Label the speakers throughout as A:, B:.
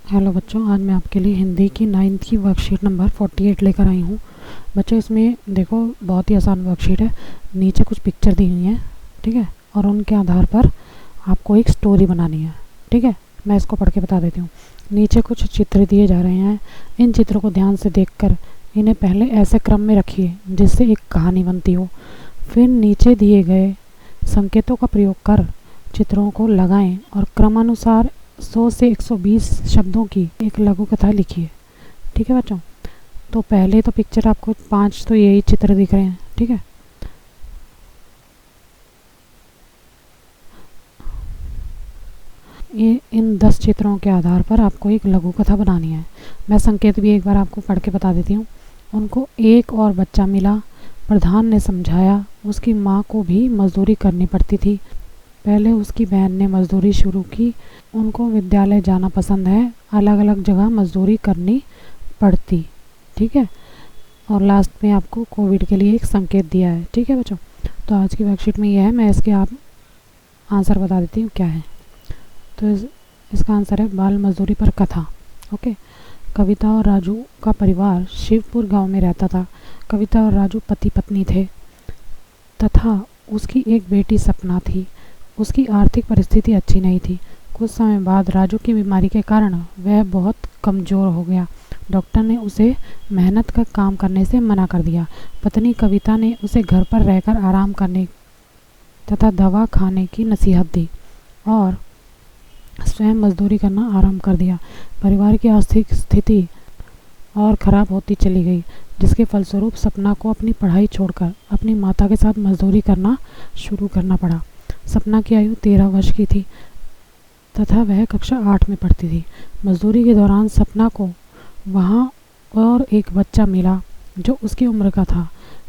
A: Hello बच्चों, आज मैं आपके लिए हिंदी की 9th की वर्कशीट नंबर 48 लेकर आई हूँ। बच्चों, इसमें देखो बहुत ही आसान वर्कशीट है। नीचे कुछ पिक्चर दी हुई हैं, ठीक है, और उनके आधार पर आपको एक स्टोरी बनानी है। ठीक है, मैं इसको पढ़ के बता देती हूँ। नीचे कुछ चित्र दिए जा रहे हैं। इन चित्रों को ध्यान से देखकर इन्हें पहले ऐसे क्रम में रखिए जिससे एक कहानी बनती हो। फिर नीचे दिए गए संकेतों का प्रयोग कर चित्रों को लगाएं और क्रमानुसार 100 से 120 शब्दों की एक लघु कथा लिखिए। ठीक है बच्चों, तो पहले तो पिक्चर आपको 5 तो यही चित्र दिख रहे हैं। ठीक है, इन 10 चित्रों के आधार पर आपको एक लघु कथा बनानी है। मैं संकेत भी एक बार आपको पढ़ के बता देती हूँ। उनको एक और बच्चा मिला। प्रधान ने समझाया उसकी माँ को भी मजदूरी करनी पड़ती थी। पहले उसकी बहन ने मजदूरी शुरू की। उनको विद्यालय जाना पसंद है, अलग अलग जगह मजदूरी करनी पड़ती। ठीक है, और लास्ट में आपको कोविड के लिए एक संकेत दिया है। ठीक है बच्चों, तो आज की वर्कशीट में यह है। मैं इसके आप आंसर बता देती हूँ क्या है। तो इसका आंसर है बाल मजदूरी पर कथा। ओके, कविता और राजू का परिवार शिवपुर गांव में रहता था। कविता और राजू पति पत्नी थे तथा उसकी एक बेटी सपना थी। उसकी आर्थिक परिस्थिति अच्छी नहीं थी। कुछ समय बाद राजू की बीमारी के कारण वह बहुत कमज़ोर हो गया। डॉक्टर ने उसे मेहनत का काम करने से मना कर दिया। पत्नी कविता ने उसे घर पर रहकर आराम करने तथा दवा खाने की नसीहत दी और स्वयं मजदूरी करना आरंभ कर दिया। परिवार की आर्थिक स्थिति और ख़राब होती चली गई, जिसके फलस्वरूप सपना को अपनी पढ़ाई छोड़कर अपनी माता के साथ मजदूरी करना शुरू करना पड़ा। सपना की आयु 13 वर्ष की थी तथा वह कक्षा 8 में पढ़ती थी। मजदूरी के दौरान सपना को वहाँ और एक बच्चा मिला जो उसकी उम्र का था।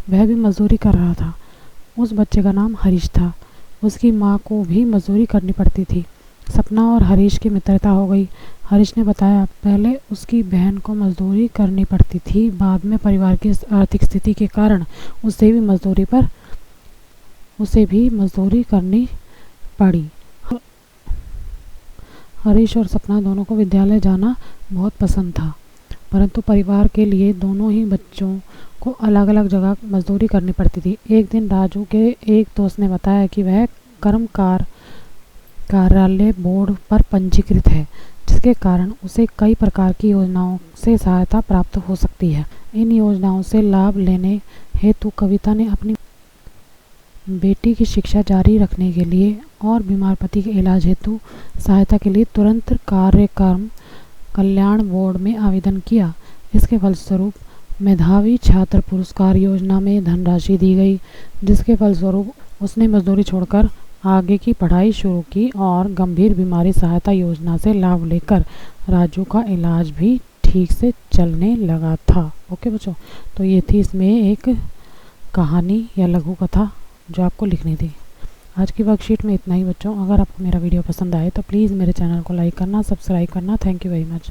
A: वह भी मजदूरी कर रहा था। उस बच्चे का नाम हरीश था। उसकी माँ को भी मजदूरी करनी पड़ती थी। सपना और हरीश की मित्रता हो गई। हरीश ने बताया पहले उसकी बहन को मजदूरी करनी पड़ती थी, बाद में परिवार की आर्थिक स्थिति के कारण उसे भी मजदूरी करनी पड़ी। हरीश और सपना दोनों को विद्यालय जाना बहुत पसंद था, परंतु परिवार के लिए दोनों ही बच्चों को अलग अलग जगह मजदूरी करनी पड़ती थी। एक दिन राजू के एक दोस्त ने बताया कि वह कर्मकार कार्यालय बोर्ड पर पंजीकृत है, जिसके कारण उसे कई प्रकार की योजनाओं से सहायता प्राप्त हो सकती है। इन योजनाओं से लाभ लेने हेतु कविता ने अपनी बेटी की शिक्षा जारी रखने के लिए और बीमार पति के इलाज हेतु सहायता के लिए तुरंत कार्यक्रम कल्याण बोर्ड में आवेदन किया। इसके फलस्वरूप मेधावी छात्र पुरस्कार योजना में धनराशि दी गई, जिसके फलस्वरूप उसने मजदूरी छोड़कर आगे की पढ़ाई शुरू की और गंभीर बीमारी सहायता योजना से लाभ लेकर राजू का इलाज भी ठीक से चलने लगा था। ओके बच्चों, तो ये थी इसमें एक कहानी या लघु कथा जो आपको लिखनी थी। आज की वर्कशीट में इतना ही बच्चों। अगर आपको मेरा वीडियो पसंद आए तो प्लीज़ मेरे चैनल को लाइक करना, सब्सक्राइब करना। Thank you very much.